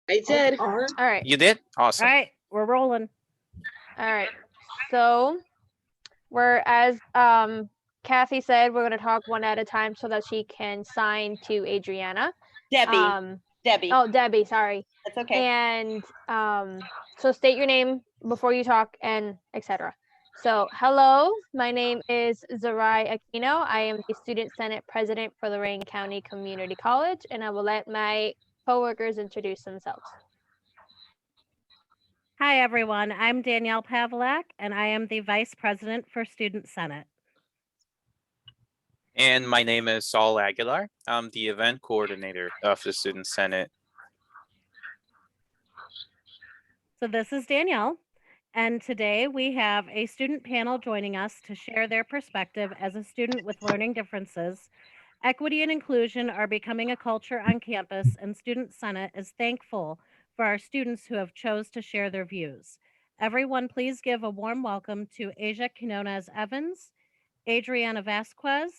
I did. All right. You did? Awesome. All right, we're rolling. All right. So we're, as Kathy said, we're going to talk one at a time so that she can sign to Adriana. Debbie. Oh, Debbie, sorry. That's okay. And so state your name before you talk and etc. So, hello, my name is Zarai Aquino. I am the Student Senate President for Lorain County Community College, and I will let my coworkers introduce themselves. Hi, everyone. I'm Danielle Pavlak, and I am the Vice President for Student Senate. And my name is Saul Aguilar. I'm the event coordinator of the Student Senate. So this is Danielle, and today we have a student panel joining us to share their perspective as a student with learning differences. Equity and inclusion are becoming a culture on campus, and Student Senate is thankful for our students who have chose to share their views. Everyone, please give a warm welcome to Asia Quinonez Evans, Adriana Vazquez,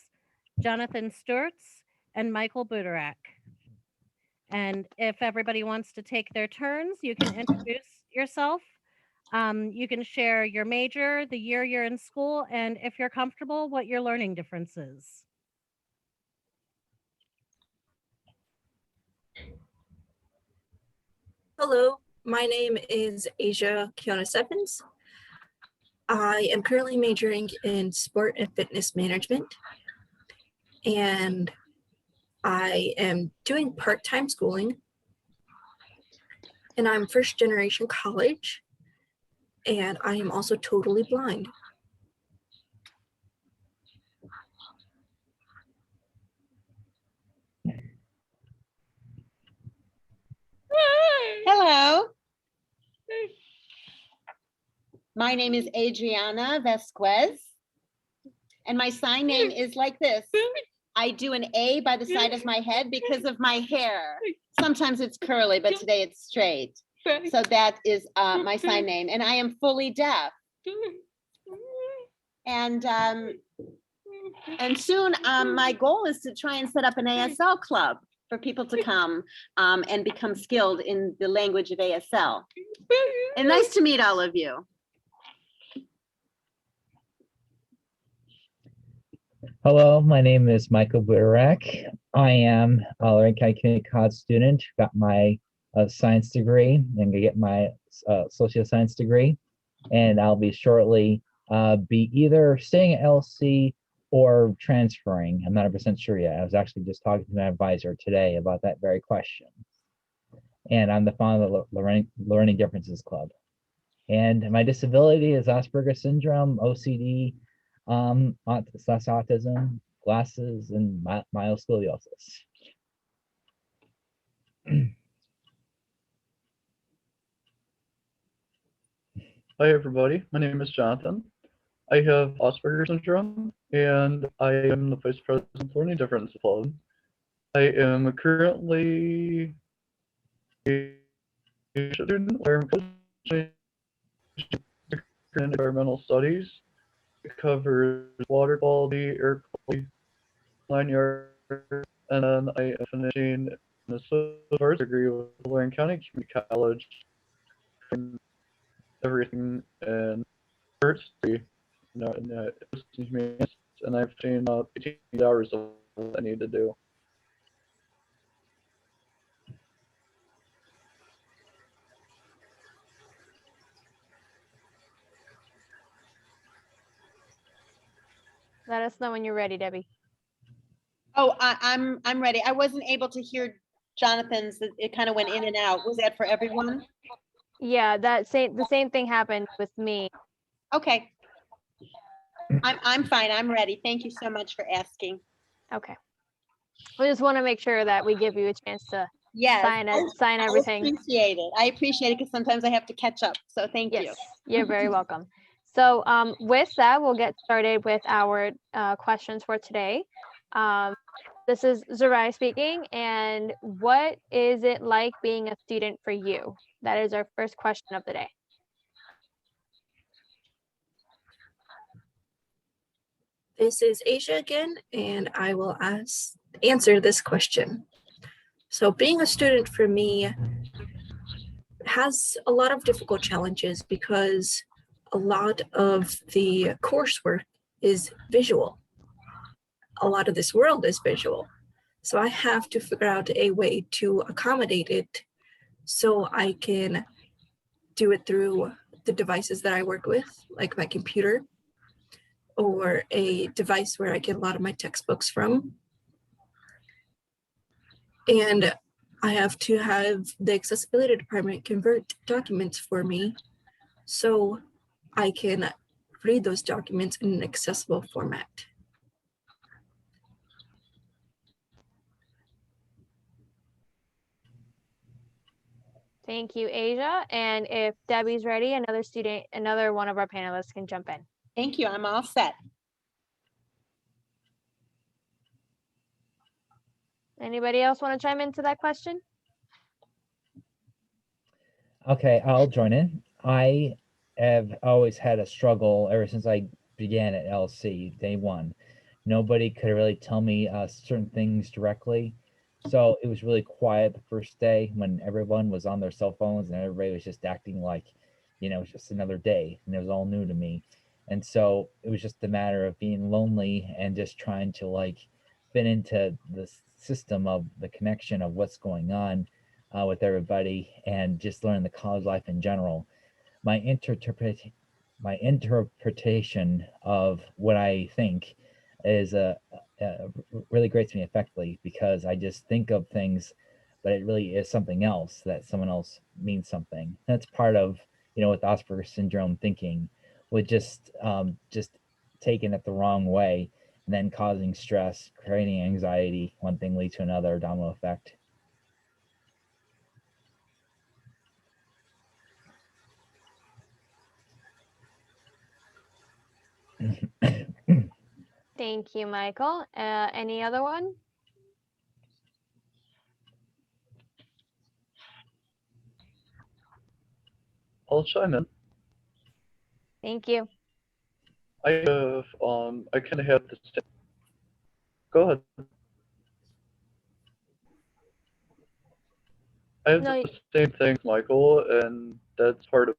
Jonathan Sturtz, and Michael Butorac. And if everybody wants to take their turns, you can introduce yourself. You can share your major, the year you're in school, and if you're comfortable, what your learning difference is. Hello, my name is Asia Quinonez Evans. I am currently majoring in sport and fitness management, and I am doing part-time schooling, and I'm first generation college, and I am also totally blind. Hello. My name is Adriana Vazquez, and my sign name is like this. I do an A by the side of my head because of my hair. Sometimes it's curly, but today it's straight. So that is my sign name, and I am fully deaf. And soon my goal is to try and set up an ASL club for people to come and become skilled in the language of ASL. And nice to meet all of you. Hello, my name is Michael Butorac. I am a Lorain County Community College student, got my science degree and gonna get my social science degree. And I'll be shortly be either staying at LC or transferring. I'm not 100% sure yet. I was actually just talking to my advisor today about that very question. And I'm the founder of the Learning Differences Club. And my disability is Asperger syndrome, OCD, autism, glasses, and mild scoliosis. Hi everybody, my name is Jonathan. I have Asperger syndrome and I am the Vice President of Learning Differences Club. I am currently a student where I'm in environmental studies. It covers water quality, air quality, 9 yards, and then I am finishing an associate arts degree with Lorain County Community College in everything and arts degree, and I've seen 18 hours of what I need to do. Let us know when you're ready, Debbie. Oh, I'm ready. I wasn't able to hear Jonathan's. It kind of went in and out. Was that for everyone? Yeah, the same thing happened with me. Okay. I'm fine. I'm ready. Thank you so much for asking. Okay. We just want to make sure that we give you a chance to sign everything. I appreciate it. I appreciate it because sometimes I have to catch up. So thank you. You're very welcome. So with that, we'll get started with our questions for today. This is Zarai speaking, and what is it like being a student for you? That is our first question of the day. This is Asia again, and I will answer this question. So being a student for me has a lot of difficult challenges because a lot of the coursework is visual. A lot of this world is visual. So I have to figure out a way to accommodate it so I can do it through the devices that I work with, like my computer, or a device where I get a lot of my textbooks from. And I have to have the accessibility department convert documents for me so I can read those documents in an accessible format. Thank you, Asia. And if Debbie's ready, another one of our panelists can jump in. Thank you. I'm all set. Anybody else want to chime into that question? Okay, I'll join in. I have always had a struggle ever since I began at LC, day one. Nobody could really tell me certain things directly. So it was really quiet the first day when everyone was on their cell phones and everybody was just acting like, it was just another day and it was all new to me. And so it was just a matter of being lonely and just trying to fit into the system of the connection of what's going on with everybody and just learn the college life in general. My interpretation of what I think is really grates me effectively because I just think of things, but it really is something else that someone else means something. That's part of, with Asperger syndrome thinking, with just taking it the wrong way and then causing stress, creating anxiety, one thing leads to another, domino effect. Thank you, Michael. Any other one? I'll chime in. Thank you. I have, I kind of have the same. Go ahead. I have No, the same thing, Michael, and that's part of.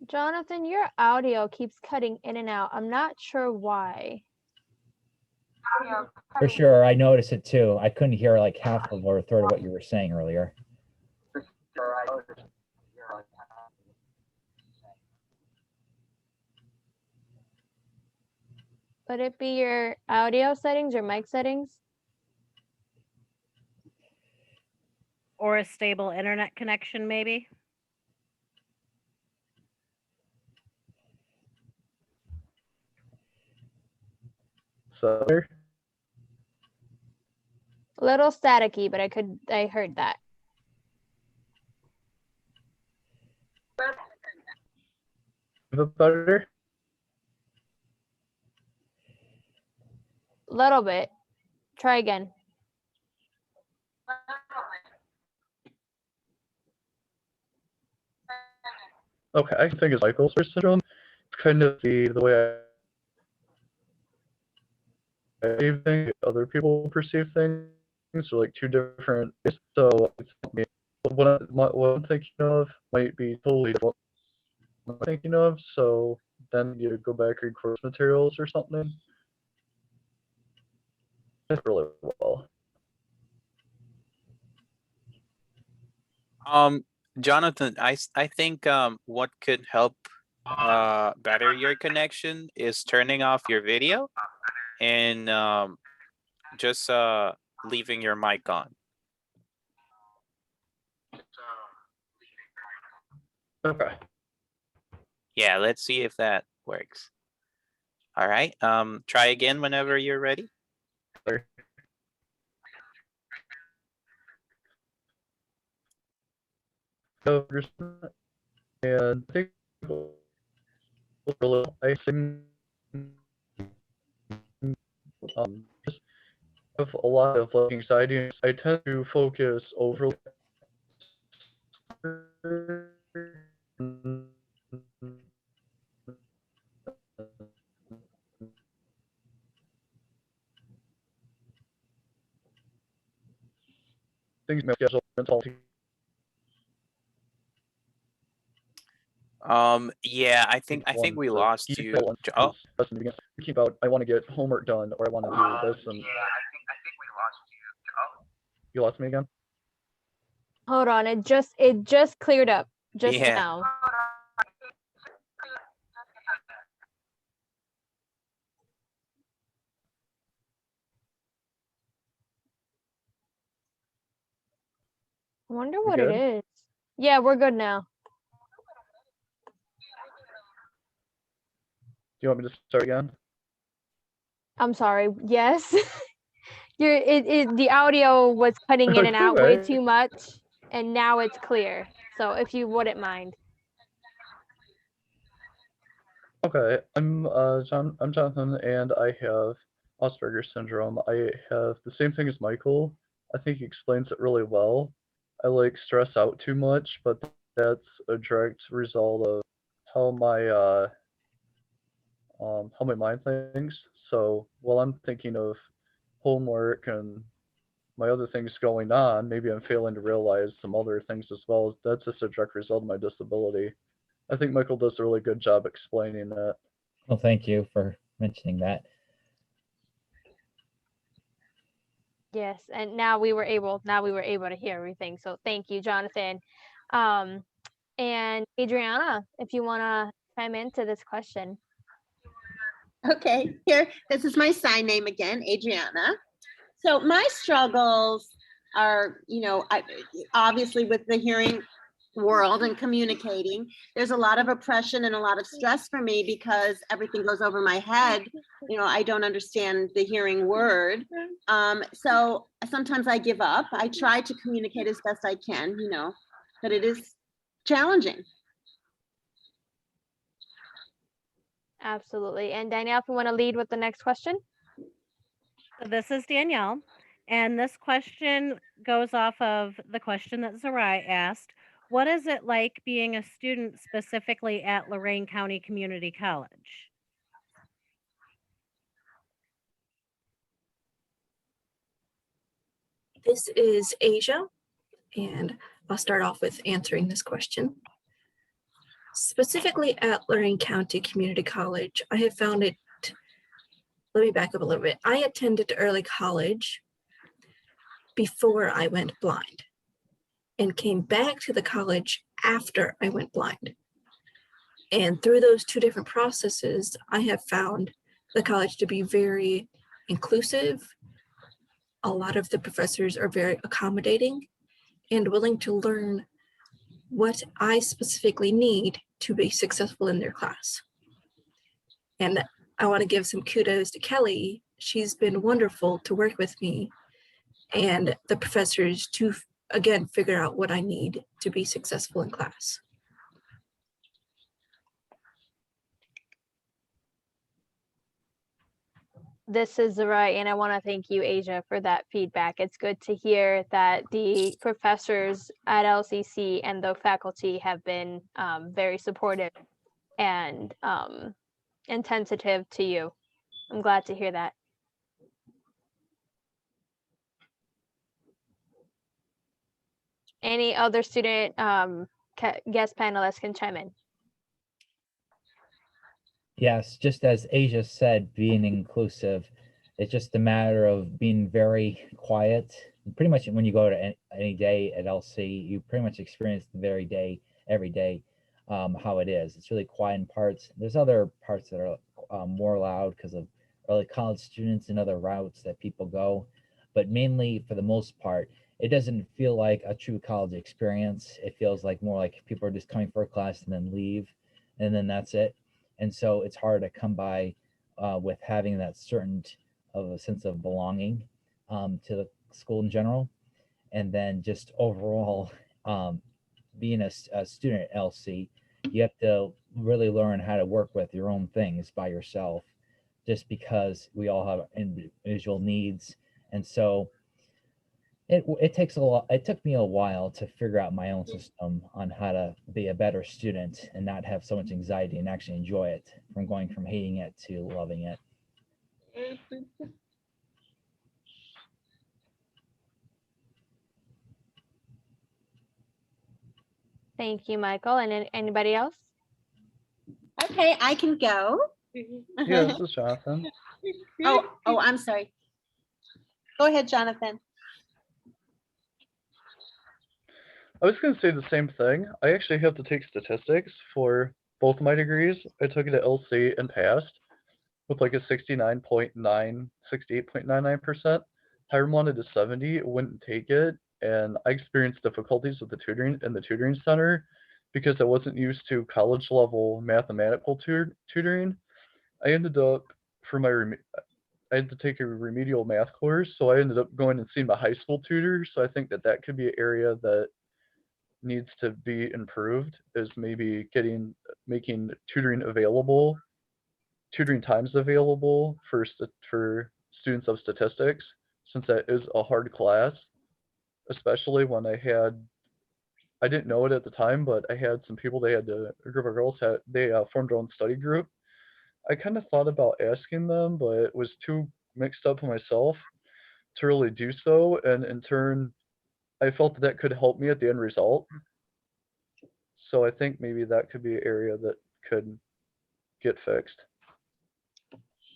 Jonathan, your audio keeps cutting in and out. I'm not sure why. For sure, I noticed it too. I couldn't hear half of or a third of what you were saying earlier. Would it be your audio settings or mic settings? Or a stable internet connection, maybe? So, A little staticky, but I heard that. is it better? A little bit. Try again. Okay, I think it's Michael's syndrome. It's kind of the way I perceive things, other people perceive things, are two different. So it's me. What I'm thinking of might be totally different what I'm thinking of. So then you go back read course materials or something. That's really well. Jonathan, I think what could help better your connection is turning off your video and just leaving your mic on. Okay. Yeah, let's see if that works. All right. Try again whenever you're ready. Sorry. And I think I think just have a lot of anxiety. I tend to focus over. things may schedule mental. Yeah, I think we lost you. Oh, Thinking about I want to get homework done or I want to do this and you lost me again? Hold on, it just cleared up just yeah. now. I wonder what it good? is. Yeah, we're good now. Do you want me to start again? I'm sorry. Yes. The audio was cutting in and out way Okay. too much, and now it's clear. So if you wouldn't mind. Okay, I'm Jonathan, and I have Asperger syndrome. I have the same thing as Michael. I think he explains it really well. I like stress out too much, but that's a direct result of how my mind thinks. So while I'm thinking of homework and my other things going on, maybe I'm failing to realize some other things as well. That's just a direct result of my disability. I think Michael does a really good job explaining that. Well, thank you for mentioning that. Yes, and now we were able to hear everything. So thank you, Jonathan. And Adriana, if you want to chime into this question. Okay, here, this is my sign name again, Adriana. So my struggles are, obviously with the hearing world and communicating, there's a lot of oppression and a lot of stress for me because everything goes over my head. I don't understand the hearing word. So sometimes I give up. I try to communicate as best I can, but it is challenging. Absolutely. And Danielle, if you want to lead with the next question. So this is Danielle, and this question goes off of the question that Zarai asked. What is it like being a student specifically at Lorain County Community College? This is Asia, and I'll start off with answering this question. Specifically at Lorain County Community College, I have found it, let me back up a little bit. I attended early college before I went blind and came back to the college after I went blind. And through those two different processes, I have found the college to be very inclusive. A lot of the professors are very accommodating and willing to learn what I specifically need to be successful in their class. And I want to give some kudos to Kelly. She's been wonderful to work with me and the professors to, again, figure out what I need to be successful in class. This is Zarai, and I want to thank you, Asia, for that feedback. It's good to hear that the professors at LCC and the faculty have been very supportive and tentative to you. I'm glad to hear that. Any other student guest panelists can chime in. Yes, just as Asia said, being inclusive, it's just a matter of being very quiet. Pretty much when you go to any day at LC, you pretty much experience the very day, every day, how it is. It's really quiet in parts. There's other parts that are more loud because of early college students and other routes that people go. But mainly, for the most part, it doesn't feel like a true college experience. It feels like more like people are just coming for a class and then leave, and then that's it. And so it's hard to come by with having that certain of a sense of belonging to the school in general. And then just overall, being a student at LC, you have to really learn how to work with your own things by yourself, just because we all have individual needs. And so it takes a lot. It took me a while to figure out my own system on how to be a better student and not have so much anxiety and actually enjoy it, from going from hating it to loving it. Thank you, Michael. And anybody else? Okay, I can go. Yeah, this is Jonathan. Oh, I'm sorry. Go ahead, Jonathan. I was going to say the same thing. I actually have to take statistics for both of my degrees. I took it at LC and passed with like a 68.99%. Hiram wanted a 70, wouldn't take it. And I experienced difficulties with the tutoring in the tutoring center because I wasn't used to college level mathematical tutoring. I ended up, I had to take a remedial math course. So I ended up going and seeing my high school tutor. So I think that could be an area that needs to be improved, is maybe making tutoring times available for students of statistics, since that is a hard class, especially when I didn't know it at the time, but I had some people, a group of girls they formed their own study group. I kind of thought about asking them, but it was too mixed up for myself to really do so, and in turn I felt that could help me at the end result. So I think maybe that could be an area that could get fixed.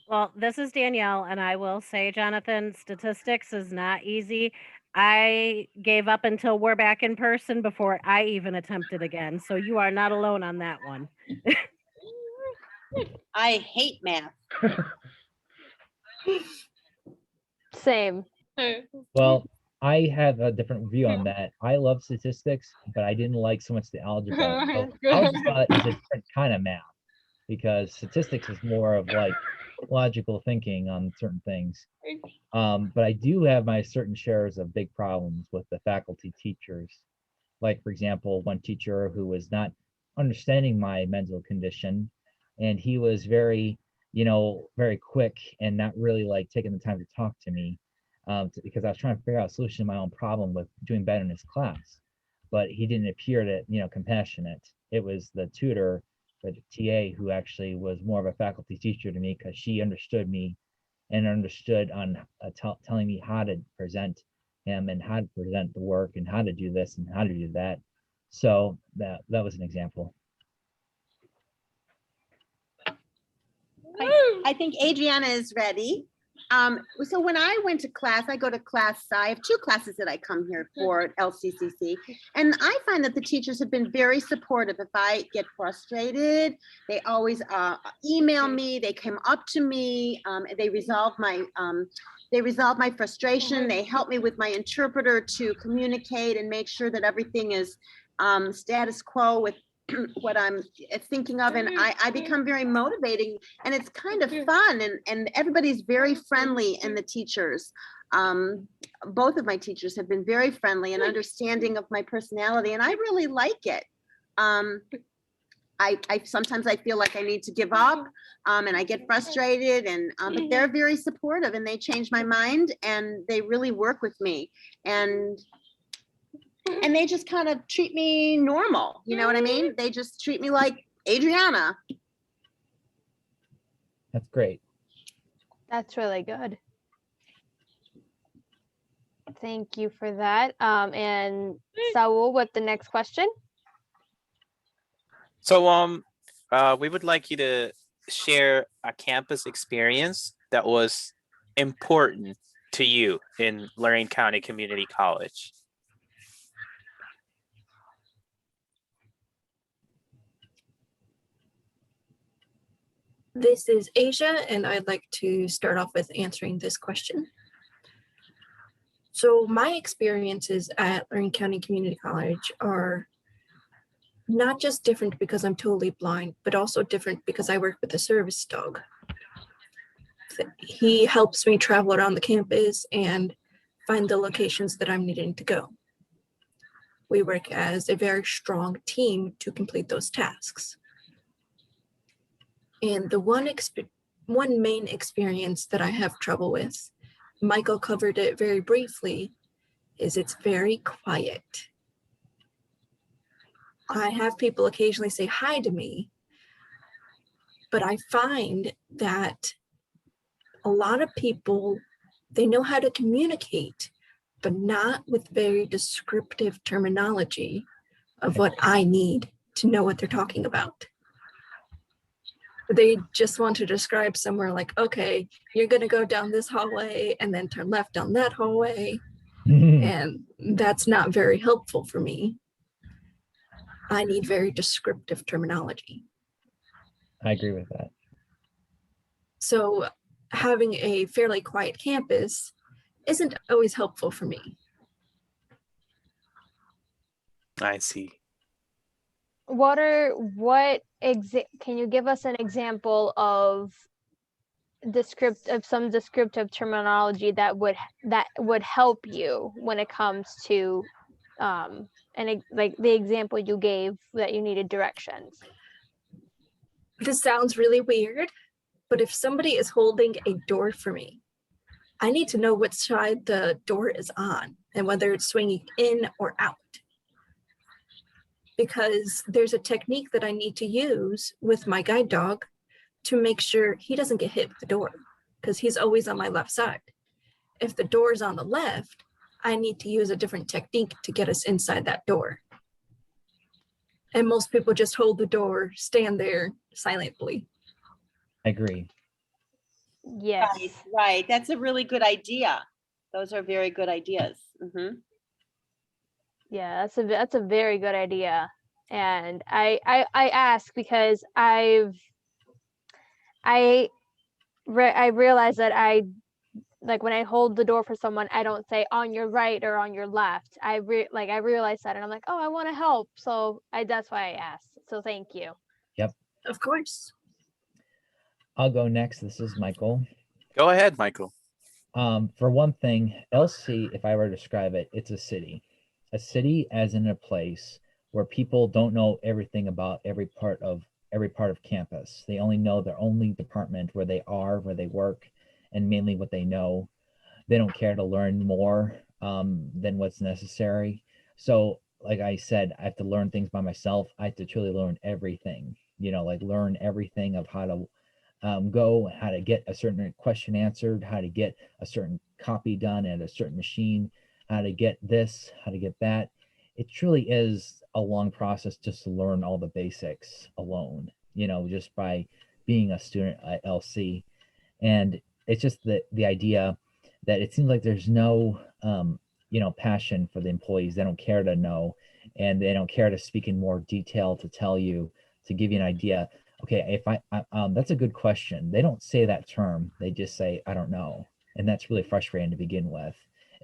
Well, this is Danielle, and I will say, Jonathan, statistics is not easy. I gave up until we're back in person before I even attempted again. So you are not alone on that one. I hate math. Same. Well, I have a different view on that. I love statistics, but I didn't like so much the algebra. So algebra is a different kind of math because statistics is more of like logical thinking on certain things. But I do have my certain shares of big problems with the faculty teachers. Like, for example, one teacher who was not understanding my mental condition, and he was very, very quick and not really like taking the time to talk to me. Because I was trying to figure out a solution to my own problem with doing better in his class, but he didn't appear to, compassionate. It was the tutor or the TA who actually was more of a faculty teacher to me, because she understood me and understood on telling me how to present him and how to present the work and how to do this and how to do that. So that was an example. I think Adriana is ready. So when I went to class, I go to class, I have 2 classes that I come here for at LCCC. And I find that the teachers have been very supportive. If I get frustrated, they always email me, they come up to me, they resolve my frustration. They help me with my interpreter to communicate and make sure that everything is status quo with what I'm thinking of, and I become very motivating, and it's kind of fun, and everybody's very friendly, and the teachers, both of my teachers have been very friendly and understanding of my personality, and I really like it. I sometimes I feel like I need to give up, and I get frustrated, and but they're very supportive, and they change my mind, and they really work with me, and they just kind of treat me normal. You know what I mean? They just treat me like Adriana. That's great. That's really good. Thank you for that. And Saul, with the next question. So we would like you to share a campus experience that was important to you in Lorain County Community College. This is Asia, and I'd like to start off with answering this question. So my experiences at Lorain County Community College are not just different because I'm totally blind, but also different because I work with a service dog. He helps me travel around the campus and find the locations that I'm needing to go. We work as a very strong team to complete those tasks. And the one main experience that I have trouble with, Michael covered it very briefly, is it's very quiet. I have people occasionally say hi to me, but I find that a lot of people, they know how to communicate, but not with very descriptive terminology of what I need to know what they're talking about. They just want to describe somewhere like, okay, you're going to go down this hallway and then turn left down that hallway. And that's not very helpful for me. I need very descriptive terminology. I agree with that. So having a fairly quiet campus isn't always helpful for me. I see. Can you give us an example of some descriptive terminology that would help you when it comes to like the example you gave that you needed directions? This sounds really weird, but if somebody is holding a door for me, I need to know which side the door is on and whether it's swinging in or out. Because there's a technique that I need to use with my guide dog to make sure he doesn't get hit with the door, because he's always on my left side. If the door is on the left, I need to use a different technique to get us inside that door. And most people just hold the door, stand there silently. I agree. Yes. Right. That's a really good idea. Those are very good ideas. Mhm. Yeah, that's a very good idea. And I ask because I realize that like when I hold the door for someone, I don't say on your right or on your left. I realize that, and I'm like, oh, I want to help. So that's why I asked. So thank you. Yep. Of course. I'll go next. This is Michael. Go ahead, Michael. For one thing, LC, if I were to describe it, it's a city. A city as in a place where people don't know everything about every part of campus. They only know their only department, where they are, where they work, and mainly what they know. They don't care to learn more than what's necessary. So like I said, I have to learn things by myself. I have to truly learn everything, like learn everything of how to how to get a certain question answered, how to get a certain copy done at a certain machine, how to get this, how to get that. It truly is a long process just to learn all the basics alone, just by being a student at LC. And it's just the idea that it seems like there's no, passion for the employees. They don't care to know, and they don't care to speak in more detail to tell you, to give you an idea. Okay, if that's a good question. They don't say that term. They just say, I don't know. And that's really frustrating to begin with.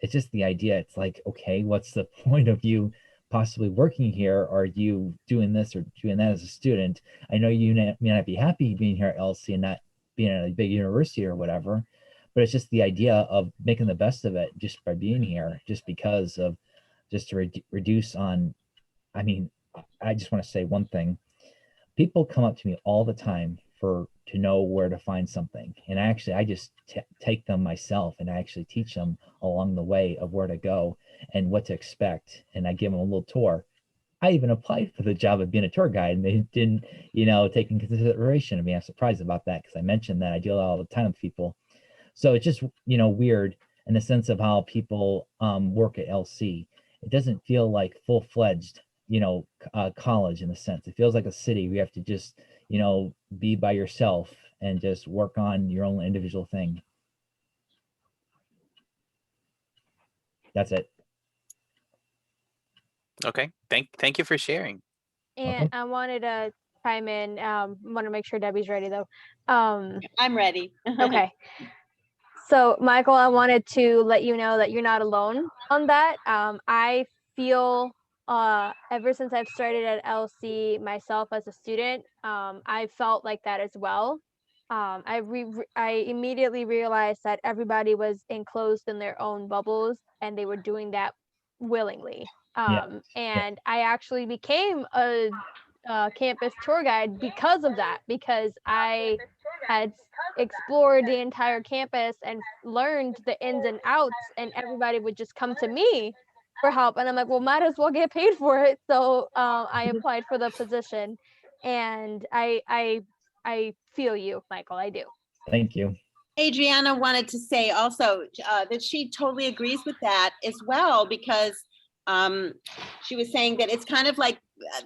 It's just the idea. It's like, okay, what's the point of you possibly working here? Are you doing this or doing that as a student? I know you may not be happy being here at LC and not being at a big university or whatever, but it's just the idea of making the best of it just by being here, just because of, just to reduce on, I just want to say one thing. People come up to me all the time to know where to find something. And I just take them myself, and I actually teach them along the way of where to go and what to expect. And I give them a little tour. I even applied for the job of being a tour guide, and they didn't, take into consideration. I'm surprised about that, because I mentioned that I deal all the time with people. So it's just, weird in the sense of how people work at LC. It doesn't feel like full-fledged, college in a sense. It feels like a city where you have to just, be by yourself and just work on your own individual thing. That's it. Okay. Thank you for sharing. And I wanted to chime in. Want to make sure Debbie's ready though. I'm ready. Okay. So Michael, I wanted to let you know that you're not alone on that. I feel ever since I've started at LC myself as a student, I felt like that as well. I immediately realized that everybody was enclosed in their own bubbles, and they were doing that willingly. And I actually became a campus tour guide because of that, because I had explored the entire campus and learned the ins and outs, and everybody would just come to me for help, and I'm like, well, might as well get paid for it. So I applied for the position, and I feel you, Michael. I do. Thank you. Adriana wanted to say also that she totally agrees with that as well, because she was saying that it's kind of like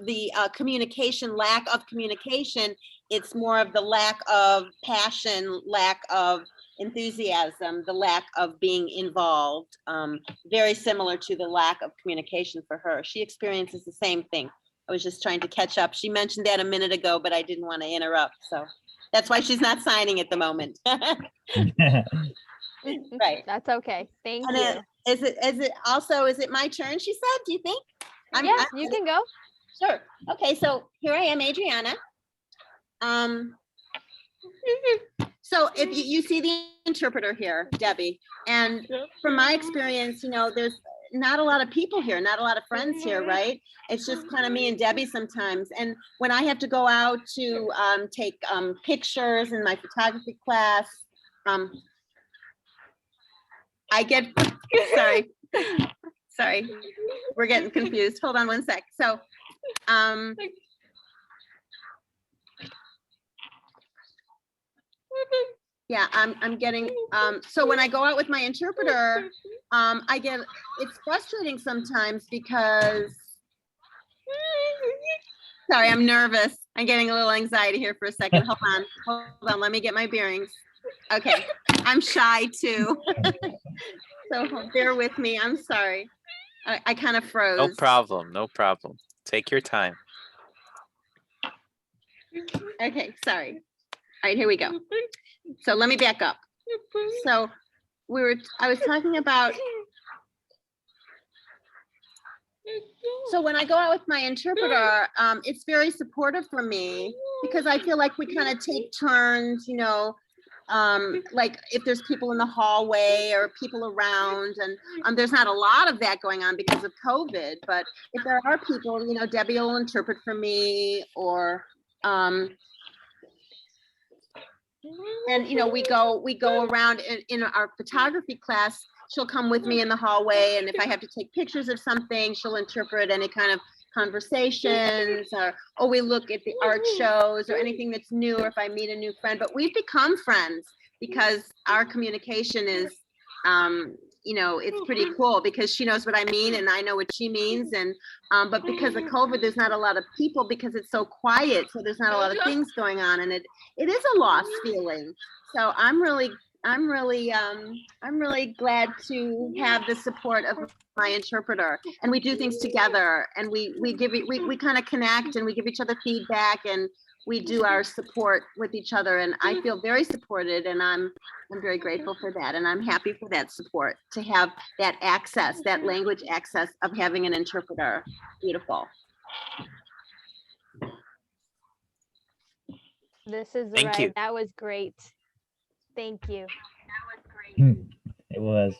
the communication, lack of communication. It's more of the lack of passion, lack of enthusiasm, the lack of being involved. Very similar to the lack of communication for her. She experiences the same thing. I was just trying to catch up. She mentioned that a minute ago, but I didn't want to interrupt. So that's why she's not signing at the moment. Right. That's okay. Thank And you. Is it my turn, she said, do you think? Yes, you can go. Sure. Okay, so here I am, Adriana. So if you see the interpreter here, Debbie, and from my experience, there's not a lot of people here, not a lot of friends here, right? It's just kind of me and Debbie sometimes. And when I have to go out to take pictures in my photography class, I get, sorry, we're getting confused. Hold on one sec. So, yeah, I'm getting, so when I go out with my interpreter, it's frustrating sometimes because, sorry, I'm nervous. I'm getting a little anxiety here for a second. Hold on, let me get my bearings. Okay, I'm shy too. So bear with me, I'm sorry. I kind of froze. No problem, no problem. Take your time. Okay, sorry. All right, here we go. So let me back up. So I was talking about, so when I go out with my interpreter, it's very supportive for me because I feel like we kind of take turns, like if there's people in the hallway or people around, and there's not a lot of that going on because of COVID, but if there are people, Debbie will interpret for me, or and we go around in our photography class. She'll come with me in the hallway, and if I have to take pictures of something, she'll interpret any kind of conversations, or we look at the art shows or anything that's new, or if I meet a new friend. But we've become friends because our communication is it's pretty cool because she knows what I mean and I know what she means. And but because of COVID, there's not a lot of people because it's so quiet, so there's not a lot of things going on, and it is a lost feeling. So I'm really glad to have the support of my interpreter, and we do things together, and we kind of connect, and we give each other feedback, and we do our support with each other, and I feel very supported, and I'm very grateful for that, and I'm happy for that support, to have that access, that language access of having an interpreter. Beautiful. This is Thank right. you. That was great. Thank you. It was.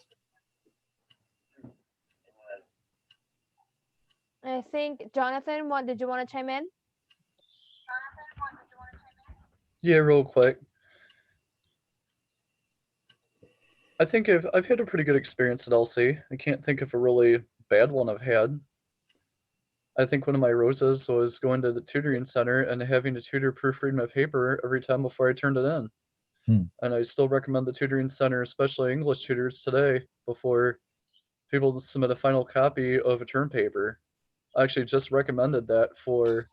I think Jonathan, did you want to chime in? Yeah, real quick. I think I've had a pretty good experience at LC. I can't think of a really bad one I've had. I think one of my roses was going to the tutoring center and having the tutor proofread my paper every time before I turned it in. And I still recommend the tutoring center, especially English tutors today, before people submit a final copy of a term paper. I actually just recommended that for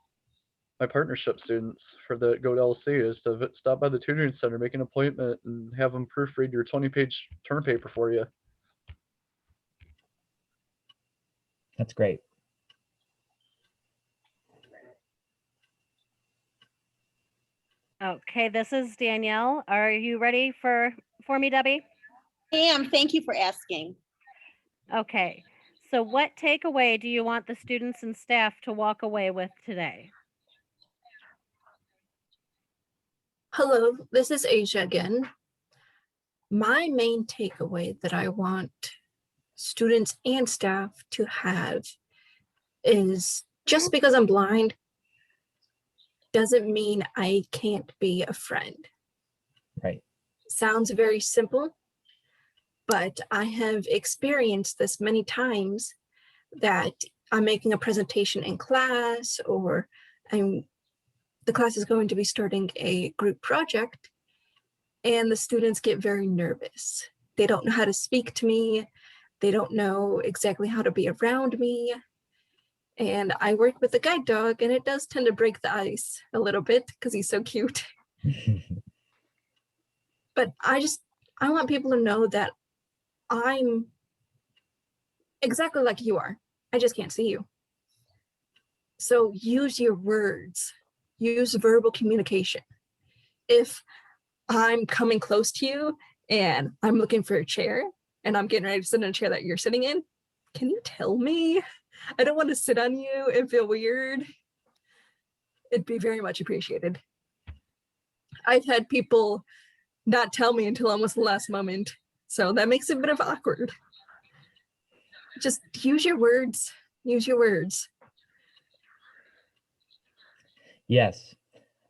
my partnership students for the go to LC, is to stop by the tutoring center, make an appointment, and have them proofread your 20-page term paper for you. That's great. Okay, this is Danielle. Are you ready for me, Debbie? I am. Thank you for asking. Okay, so what takeaway do you want the students and staff to walk away with today? Hello, this is Asia again. My main takeaway that I want students and staff to have is, just because I'm blind doesn't mean I can't be a friend. Right. Sounds very simple, but I have experienced this many times, that I'm making a presentation in class, or the class is going to be starting a group project, and the students get very nervous. They don't know how to speak to me. They don't know exactly how to be around me. And I work with a guide dog, and it does tend to break the ice a little bit because he's so cute. But I want people to know that I'm exactly like you are. I just can't see you. So use your words, use verbal communication. If I'm coming close to you and I'm looking for a chair and I'm getting ready to sit in a chair that you're sitting in, can you tell me? I don't want to sit on you and feel weird. It'd be very much appreciated. I've had people not tell me until almost the last moment, so that makes it a bit of awkward. Just use your words. Use your words. Yes,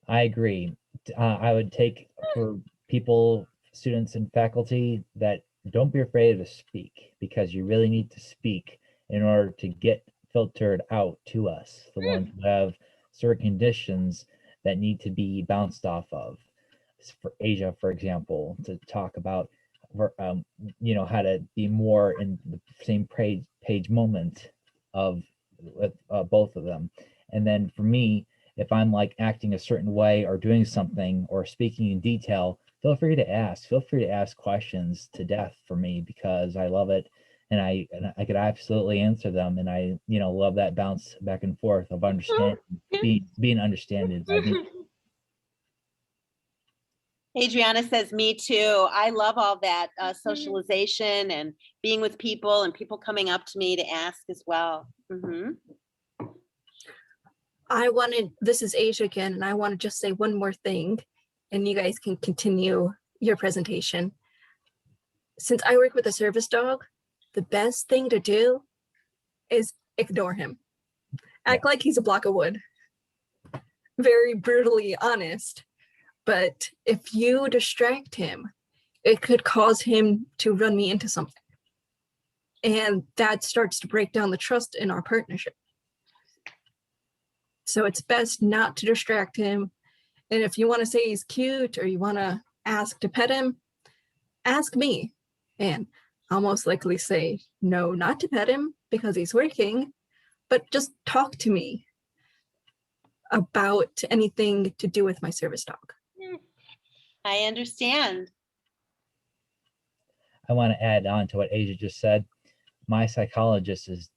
I agree. I would take for people, students and faculty, that don't be afraid to speak, because you really need to speak in order to get filtered out to us, the ones who have certain conditions that need to be bounced off of. For Asia, for example, to talk about, you know, how to be more in the same page moment of with both of them. And then for me, if I'm like acting a certain way or doing something or speaking in detail, feel free to ask. Feel free to ask questions to death for me, because I love it, and I could absolutely answer them. And I, you know, love that bounce back and forth of understanding, being understood. Adriana says, me too. I love all that socialization and being with people and people coming up to me to ask as well. Mhm. This is Asia again, and I want to just say one more thing, and you guys can continue your presentation. Since I work with a service dog, the best thing to do is ignore him. Act like he's a block of wood. Very brutally honest. But if you distract him, it could cause him to run me into something. And that starts to break down the trust in our partnership. So it's best not to distract him. And if you want to say he's cute or you want to ask to pet him, ask me. And I'll most likely say no, not to pet him because he's working, but just talk to me about anything to do with my service dog. I understand. I want to add on to what Asia just said. My psychologist is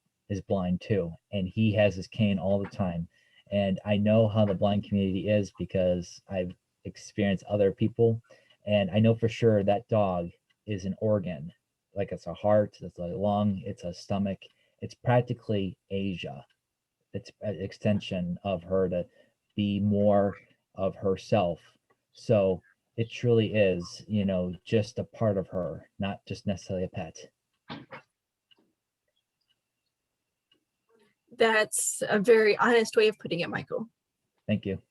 blind too, and he has his cane all the time. And I know how the blind community is because I've experienced other people, and I know for sure that dog is an organ. Like it's a heart, it's a lung, it's a stomach. It's practically Asia. It's an extension of her to be more of herself. So it truly is, you know, just a part of her, not just necessarily a pet. That's a very honest way of putting it, Michael. Thank you.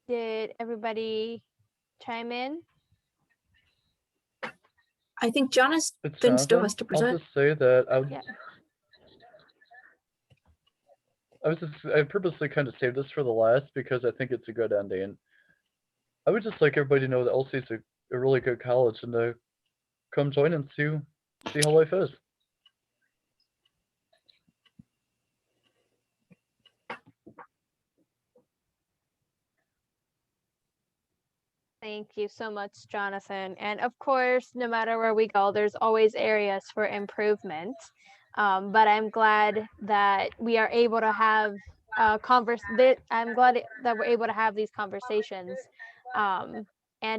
Did everybody chime in? I think Jonathan It's still Jonathan. has to I'll present. just say that Yeah. I purposely kind of saved this for the last because I think it's a good ending. I would just like everybody to know that LC is a really good college and to come join and see how life is. Thank you so much, Jonathan. And of course, no matter where we go, there's always areas for improvement. But I'm glad that we are able to have I'm glad that we're able to have these conversations and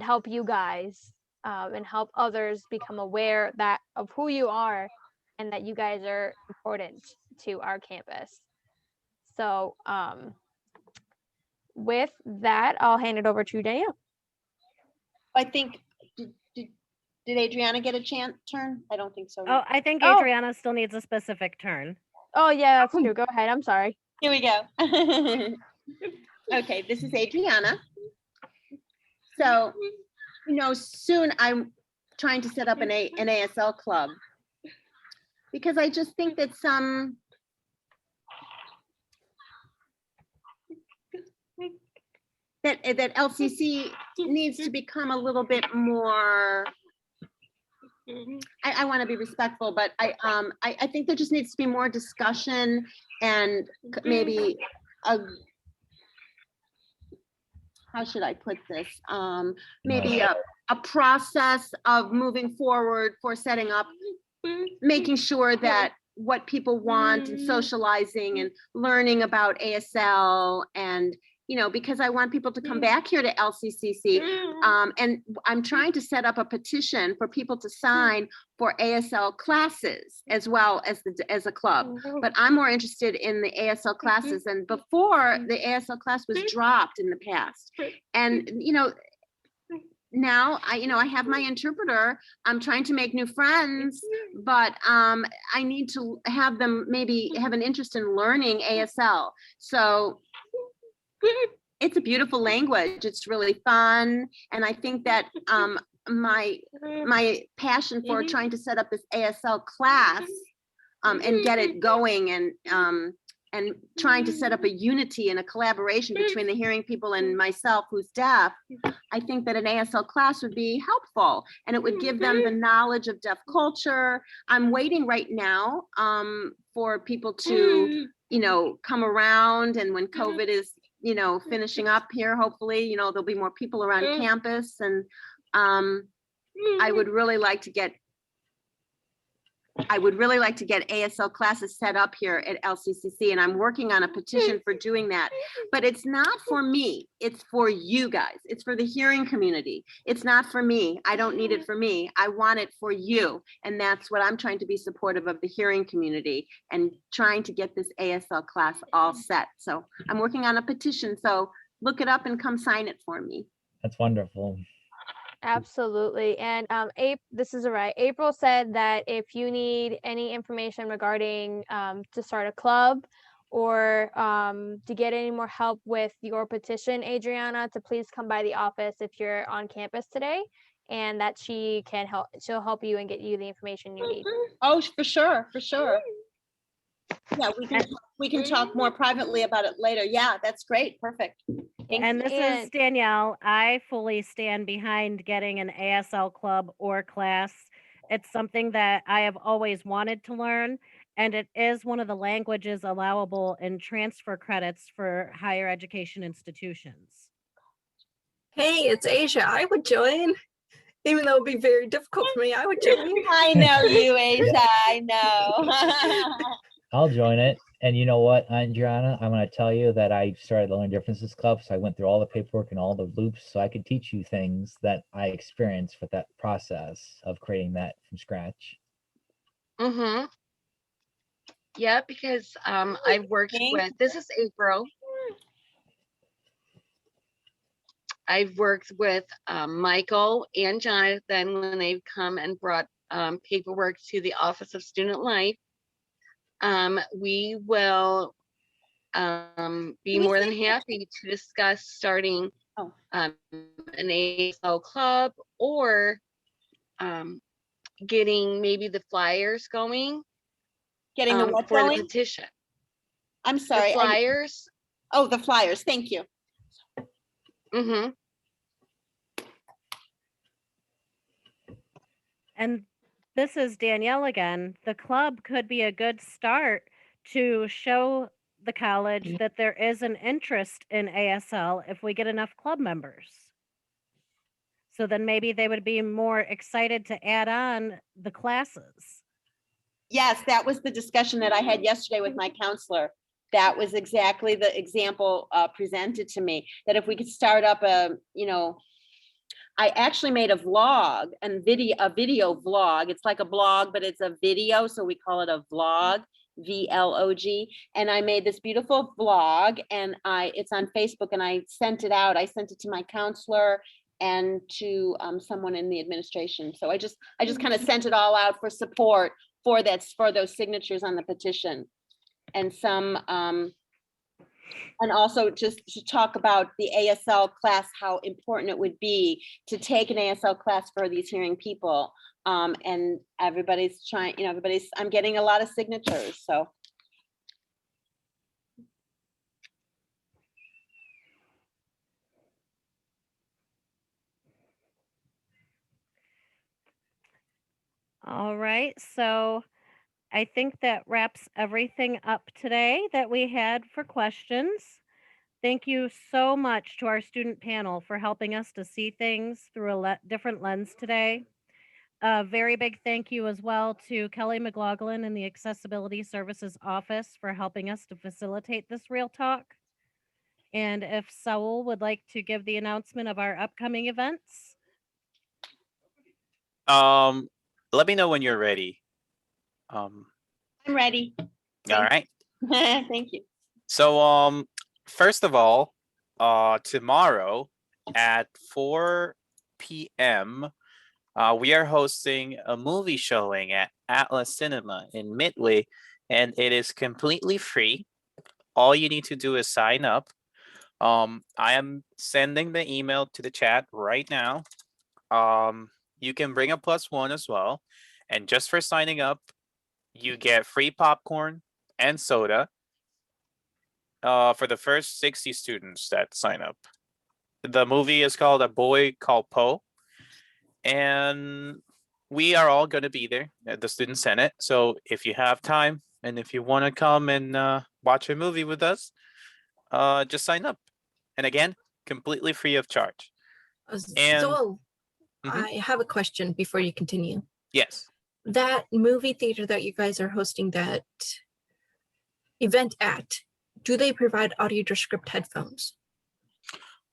help you guys and help others become aware of who you are and that you guys are important to our campus. So with that, I'll hand it over to Danielle. I think, did Adriana get a turn? I don't think so. Oh, I think Oh. Adriana still needs a specific turn. Oh, yeah, that's true. Go ahead. I'm sorry. Here we go. Okay, this is Adriana. So, you know, soon I'm trying to set up an ASL club because I just think that some that LCC needs to become a little bit more, I want to be respectful, but I think there just needs to be more discussion and maybe how should I put this? Maybe a process of moving forward for setting up, making sure that what people want and socializing and learning about ASL and, you know, because I want people to come back here to LCCC. And I'm trying to set up a petition for people to sign for ASL classes as well as a club. But I'm more interested in the ASL classes. And before, the ASL class was dropped in the past. And, you know, now I have my interpreter. I'm trying to make new friends, but I need to have them maybe have an interest in learning ASL. So it's a beautiful language. It's really fun. And I think that my passion for trying to set up this ASL class and get it going and trying to set up a unity and a collaboration between the hearing people and myself who's deaf, I think that an ASL class would be helpful and it would give them the knowledge of deaf culture. I'm waiting right now for people to, you know, come around, and when COVID is, you know, finishing up here, hopefully, you know, there'll be more people around campus, and I would really like to get ASL classes set up here at LCCC, and I'm working on a petition for doing that. But it's not for me, it's for you guys. It's for the hearing community. It's not for me. I don't need it for me. I want it for you. And that's what I'm trying to be supportive of, the hearing community and trying to get this ASL class all set. So I'm working on a petition. So look it up and come sign it for me. That's wonderful. Absolutely. And this is right. April said that if you need any information regarding to start a club or to get any more help with your petition, Adriana, to please come by the office if you're on campus today, and that she can help. She'll help you and get you the information you need. Oh, for sure, for sure. Yeah, we can talk more privately about it later. Yeah, that's great. Perfect. And this is Danielle. I fully stand behind getting an ASL club or class. It's something that I have always wanted to learn, and it is one of the languages allowable in transfer credits for higher education institutions. Hey, it's Asia. I would join, even though it'd be very difficult for me. I would join. I know you, Asia. I know. I'll join it. And you know what, Adriana, I'm going to tell you that I started the Learning Differences Club, so I went through all the paperwork and all the loops so I could teach you things that I experienced with that process of creating that from scratch. Mm-hmm. Yeah, because I've worked with, this is April. I've worked with Michael and Jonathan when they've come and brought paperwork to the Office of Student Life. We will be more than happy to discuss starting an ASL club or getting maybe the flyers going. Getting the what for going? the petition. I'm sorry. The flyers. Oh, the flyers. Thank you. Mm-hmm. And this is Danielle again. The club could be a good start to show the college that there is an interest in ASL if we get enough club members. So then maybe they would be more excited to add on the classes. Yes, that was the discussion that I had yesterday with my counselor. That was exactly the example presented to me, that if we could start up a, you know, I actually made a vlog and a video vlog. It's like a blog, but it's a video. So we call it a vlog, VLOG. And I made this beautiful vlog and it's on Facebook, and I sent it out. I sent it to my counselor and to someone in the administration. So I just kind of sent it all out for support for those signatures on the petition. And some, and also just to talk about the ASL class, how important it would be to take an ASL class for these hearing people. And everybody's trying, you know, I'm getting a lot of signatures, so. All right, so I think that wraps everything up today that we had for questions. Thank you so much to our student panel for helping us to see things through a different lens today. A very big thank you as well to Kelly McLaughlin in the Accessibility Services Office for helping us to facilitate this real talk. And if Saul would like to give the announcement of our upcoming events. Let me know when you're ready. I'm ready. All right. Thank you. So first of all, tomorrow at 4 p.m. We are hosting a movie showing at Atlas Cinema in Midway, and it is completely free. All you need to do is sign up. I am sending the email to the chat right now. You can bring a +1 as well. And just for signing up, you get free popcorn and soda for the first 60 students that sign up. The movie is called A Boy Called Poe. And we are all going to be there at the Student Senate. So if you have time and if you want to come and watch a movie with us, just sign up. And again, completely free of charge. And So I have a question before you continue. yes. That movie theater that you guys are hosting that event at, do they provide audio descript headphones?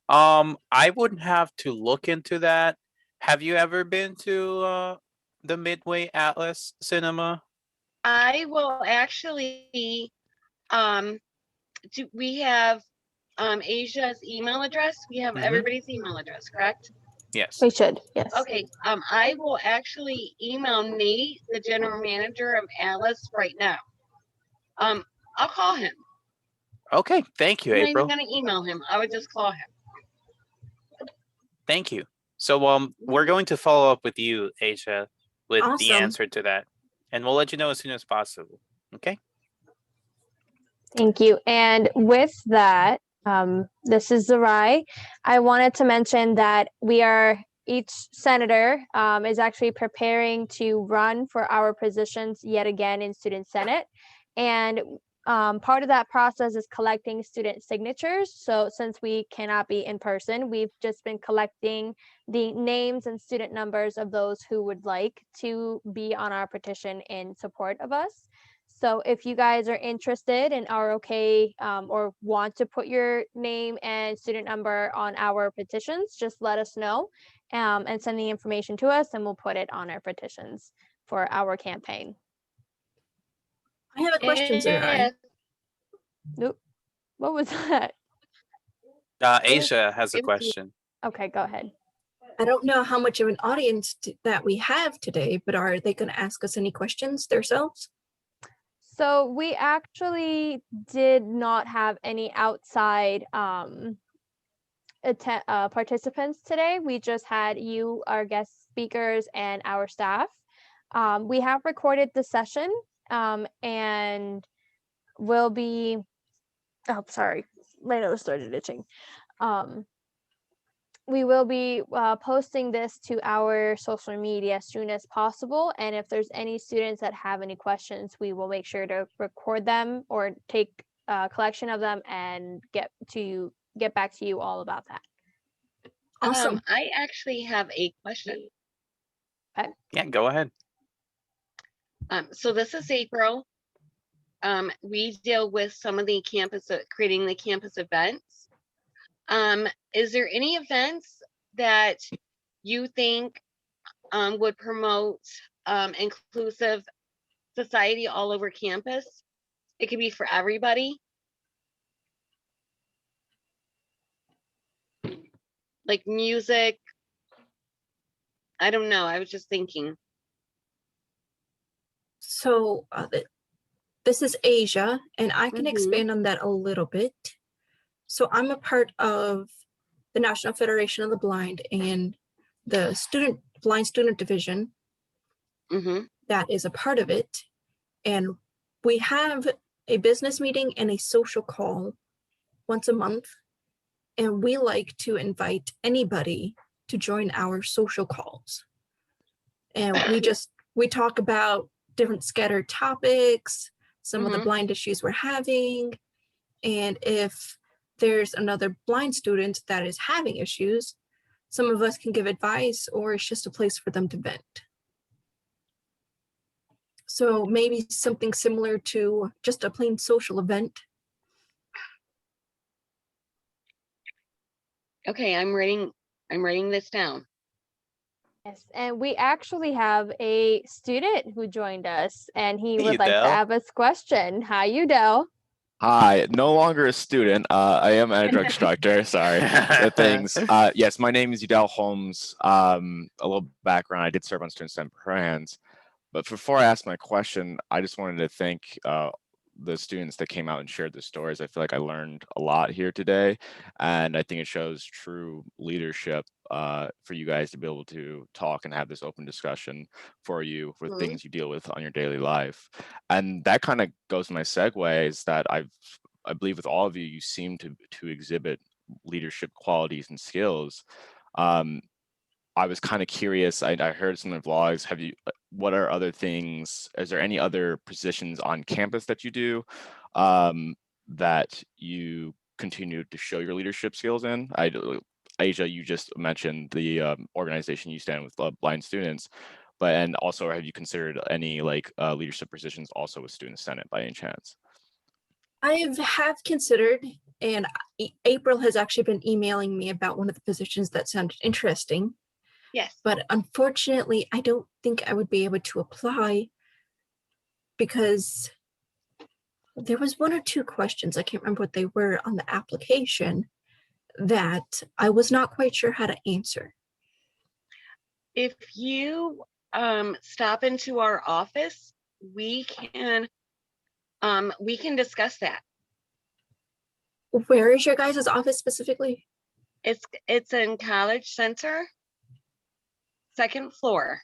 I wouldn't have to look into that. Have you ever been to the Midway Atlas Cinema? I will actually, we have Asia's email address. We have Mhm. everybody's email address, correct? Yes. We should, yes. Okay, I will actually email Nate, the general manager of Atlas, right now. I'll call him. Okay, thank you, I'm not even April. gonna email him. I would just call him. Thank you. So we're going to follow up with you, Asia, with the Awesome. answer to that. And we'll let you know as soon as possible. Okay? Thank you. And with that, this is Zarai. I wanted to mention that each senator is actually preparing to run for our positions yet again in Student Senate. And part of that process is collecting student signatures. So since we cannot be in person, we've just been collecting the names and student numbers of those who would like to be on our petition in support of us. So if you guys are interested and are okay or want to put your name and student number on our petitions, just let us know and send the information to us and we'll put it on our petitions for our campaign. I have a question, Zarai. Nope. What was that? Asia has a it was me. question. Okay, go ahead. I don't know how much of an audience that we have today, but are they going to ask us any questions themselves? So we actually did not have any outside participants today. We just had you, our guest speakers, and our staff. We have recorded the session and will be, oh, sorry, my nose started itching. We will be posting this to our social media as soon as possible. And if there's any students that have any questions, we will make sure to record them or take a collection of them and get back to you all about that. Awesome. I actually have a question. Yeah, go ahead. So this is April. We deal with some of the creating the campus events. Is there any events that you think would promote inclusive society all over campus? It could be for everybody. Like music. I don't know. I was just thinking. So this is Asia, and I can Mhm. expand on that a little bit. So I'm a part of the National Federation of the Blind and the Blind Student Division Mm-hmm. that is a part of it. And we have a business meeting and a social call once a month. And we like to invite anybody to join our social calls. And we we talk about different scattered topics, some of the Mhm. blind issues we're having, and if there's another blind student that is having issues, some of us can give advice, or it's just a place for them to vent. So maybe something similar to just a plain social event. Okay, I'm writing this down. Yes, and we actually have a student who joined us, and he Hey, would like to Udell. have us question. Hi, Udell. Hi, no longer a student. I am an drug instructor. Sorry, the things. Yes, my name is Udell Holmes. A little background: I did serve on Student Senate programs. But before I ask my question, I just wanted to thank the students that came out and shared their stories. I feel like I learned a lot here today, and I think it shows true leadership for you guys to be able to talk and have this open discussion for you for Mhm. things you deal with on your daily life. And that kind of goes to my segue is that I believe with all of you, you seem to exhibit leadership qualities and skills. I was kind of curious. I heard some of the vlogs. What are other things? Is there any other positions on campus that you do that you continue to show your leadership skills in? Asia, you just mentioned the organization you stand with blind students, and also have you considered any leadership positions also with Student Senate by any chance? I have considered, and April has actually been emailing me about one of the positions that sounded interesting. Yes. But unfortunately, I don't think I would be able to apply because there was one or two questions, I can't remember what they were on the application, that I was not quite sure how to answer. If you stop into our office, we can discuss that. Where is your guys' office specifically? It's in College Center, 2nd floor.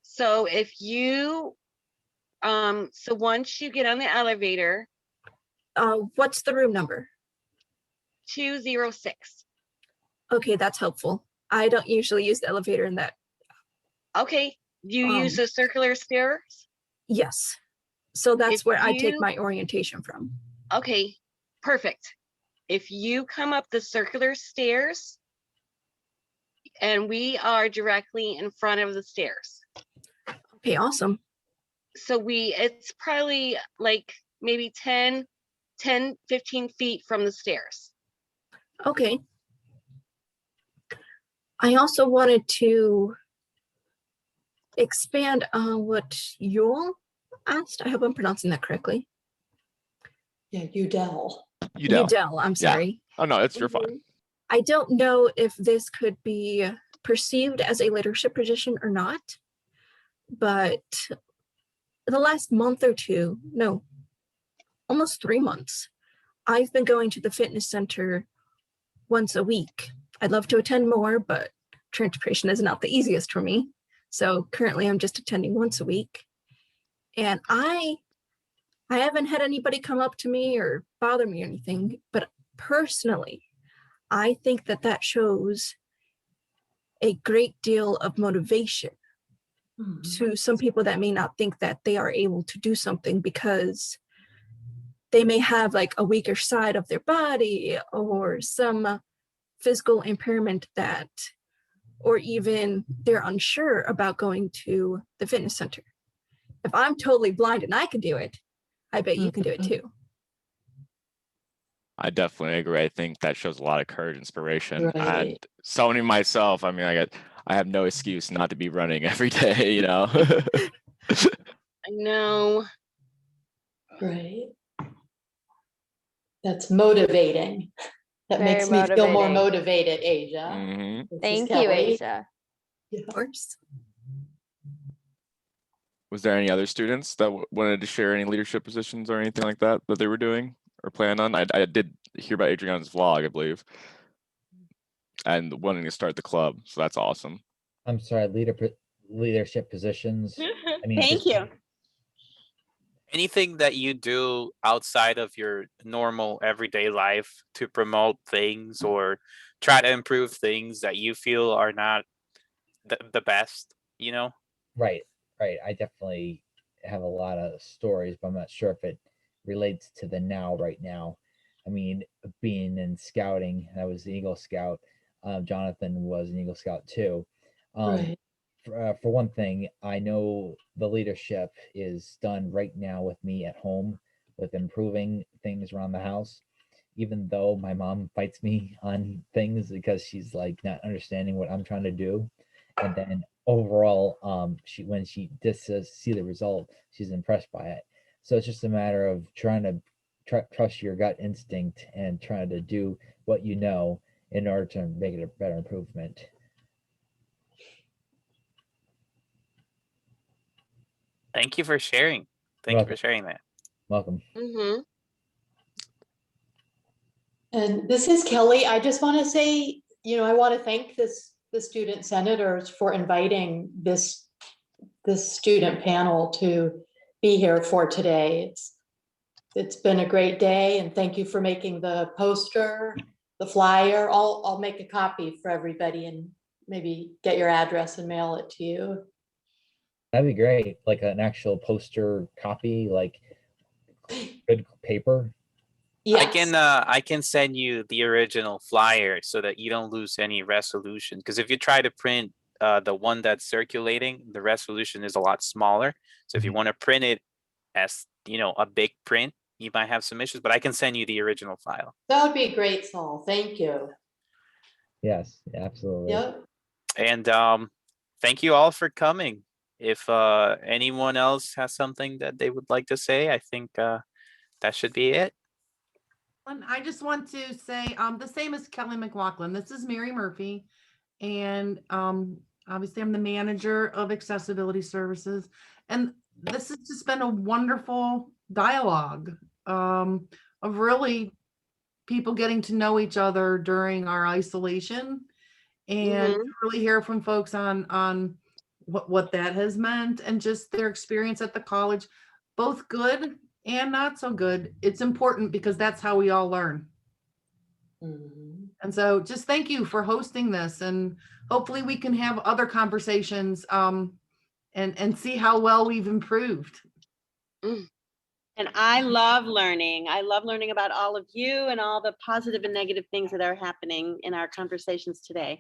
So if you so once you get on the elevator, What's the room number? 206. Okay, that's helpful. I don't usually use the elevator in that. Okay, you use the circular stairs? Yes. So that's If where I take you- my orientation from. Okay, perfect. If you come up the circular stairs, and we are directly in front of the stairs. Okay, awesome. So it's probably like maybe 10, 15 feet from the stairs. Okay. I also wanted to expand on what Yul asked. I hope I'm pronouncing that correctly. Yeah, Udell. Udell, I'm sorry. Oh no, you're fine. I don't know if this could be perceived as a leadership position or not, but the last month or two, no, almost 3 months, I've been going to the fitness center once a week. I'd love to attend more, but transportation is not the easiest for me. So currently I'm just attending once a week. And I haven't had anybody come up to me or bother me or anything, but personally, I think that shows a great deal of motivation to some people that may not think that they are able to do something because they may have like a weaker side of their body or some physical impairment or even they're unsure about going to the fitness center. If I'm totally blind and I can do it, I bet you can do it too. I definitely agree. I think that shows a lot of courage, inspiration, Right. and someone myself. I mean, I have no excuse not to be running every day. You know. I know. Right. That's motivating. That Very makes me feel more motivating. motivated, Asia. Mhm. This is Thank you, Kelly. Asia. Of course. Was there any other students that wanted to share any leadership positions or anything like that they were doing or plan on? I did hear about Adriana's vlog, I believe, and wanting to start the club. So that's awesome. I'm sorry, leadership positions. I mean, Thank you. Anything that you do outside of your normal everyday life to promote things or try to improve things that you feel are not the best, you know? Right, right. I definitely have a lot of stories, but I'm not sure if it relates to the now right now. I mean, being in scouting, I was an Eagle Scout. Jonathan was an Eagle Scout too. Um, Right. for one thing, I know the leadership is done right now with me at home with improving things around the house. Even though my mom fights me on things because she's like not understanding what I'm trying to do, and then overall, she when she just says see the result, she's impressed by it. So it's just a matter of trying to trust your gut instinct and trying to do what you know in order to make it a better improvement. Thank you for sharing. Thank you for sharing that. Welcome. Mm-hmm. And this is Kelly. I just want to say, I want to thank the student senators for inviting this student panel to be here for today. It's been a great day, and thank you for making the poster, the flyer. I'll make a copy for everybody and maybe get your address and mail it to you. That'd be great. Like an actual poster copy, like good paper. Yes. I can send you the original flyer so that you don't lose any resolution. Because if you try to print the one that's circulating, the resolution is a lot smaller. So if you want to print it as a big print, you might have some issues. But I can send you the original file. That would be great, Saul. Thank you. Yes, absolutely. Yep. And thank you all for coming. If anyone else has something that they would like to say, I think that should be it. I just want to say the same as Kelly McLaughlin. This is Mary Murphy, and obviously I'm the manager of accessibility services. And this has just been a wonderful dialogue of really people getting to know each other during our isolation, and really hear from folks on what that has meant and just their experience at the college, both good and not so good. It's important because that's how we all learn. And so just thank you for hosting this, and hopefully we can have other conversations and see how well we've improved. And I love learning. I love learning about all of you and all the positive and negative things that are happening in our conversations today.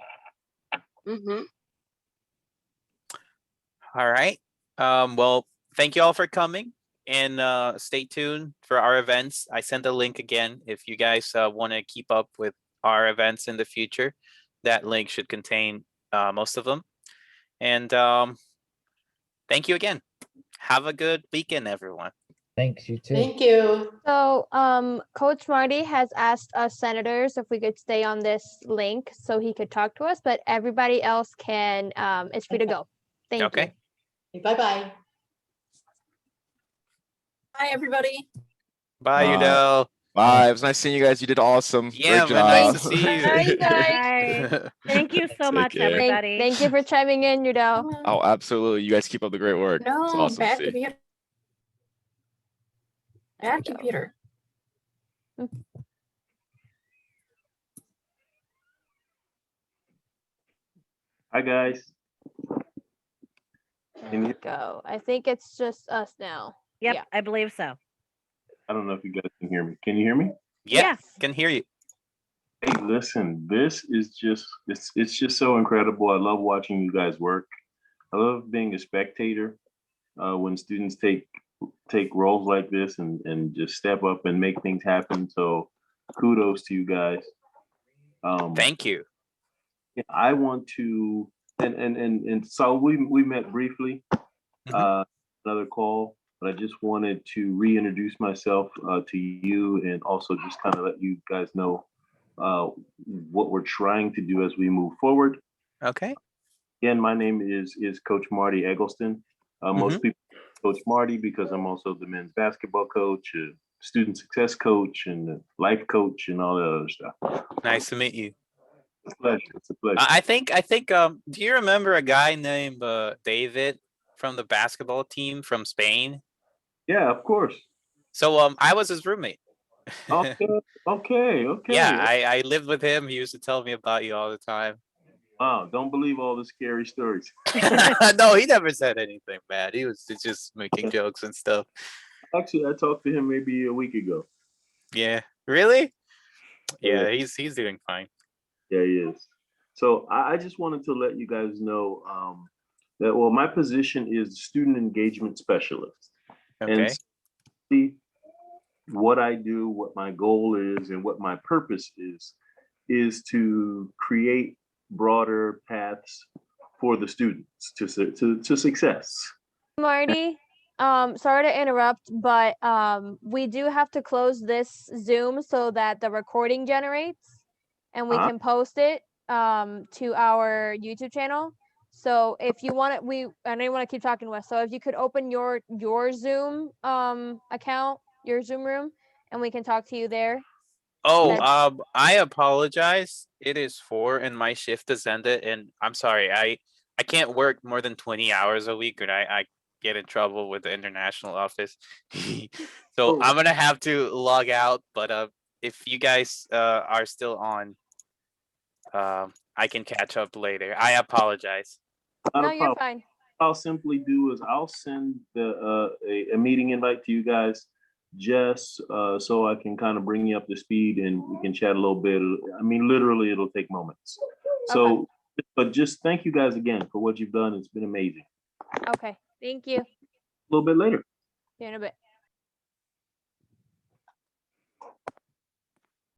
All right. Well, thank you all for coming, and stay tuned for our events. I sent a link again if you guys want to keep up with our events in the future. That link should contain most of them. And thank you again. Have a good weekend, everyone. Thanks, you too. Thank you. So Coach Marty has asked us senators if we could stay on this link so he could talk to us, but everybody else can is free to go. Thank you. Bye-bye. Hi, everybody. Bye, Udell. Bye. It was nice seeing you guys. You did awesome. Yeah, Great man, job. nice to see you. Bye, you guys. Bye. Thank you so Take much, care. everybody. Thank you for chiming in, Udell. Oh, absolutely. You guys keep up the great work. It's No, awesome to bad see. computer. Bad computer. Hi, guys. There we go. I think it's just us now. Yep, Yeah. I believe so. I don't know if you guys can hear me. Can you hear me? Yes, can hear you. Hey, listen, this is just it's just so incredible. I love watching you guys work. I love being a spectator when students take roles like this and just step up and make things happen. So kudos to you guys. Thank you. I want to and so we met briefly another call, but I just wanted to reintroduce myself to you and also just kind of let you guys know what we're trying to do as we move forward. Okay. Again, my name is Coach Marty Eggleston. Most people know Coach Marty because I'm also the men's basketball coach, student success coach, and life coach, and all that other stuff. Nice to meet you. It's a pleasure. It's a pleasure. I think do you remember a guy named David from the basketball team from Spain? Yeah, of course. So I was his roommate. Okay. Yeah, I lived with him. He used to tell me about you all the time. Wow, don't believe all the scary stories. No, he never said anything bad. He was just making jokes and stuff. Actually, I talked to him maybe a week ago. Yeah, really? Yeah. Yeah, he's doing fine. Yeah, he is. So I just wanted to let you guys know that, well, my position is student engagement specialist. And Okay. see what I do, what my goal is, and what my purpose is to create broader paths for the students to success. Marty, sorry to interrupt, but we do have to close this Zoom so that the recording generates and we can post it to our YouTube channel. So if you want it, I know you want to keep talking, Wes. So if you could open your Zoom account, your Zoom room, and we can talk to you there. Oh, That's- I apologize. It is 4 and my shift has ended, and I'm sorry. I can't work more than 20 hours a week, or I get in trouble with the international office. So Oh. I'm gonna have to log out. But if you guys are still on, I can catch up later. I apologize. Not No, a you're problem. fine. I'll simply do is I'll send a meeting invite to you guys just so I can kind of bring you up to speed and we can chat a little bit. I mean, literally, it'll take moments. So, but just thank you guys again for what you've done. It's been amazing. Okay, thank you. A little bit later. See you in a bit.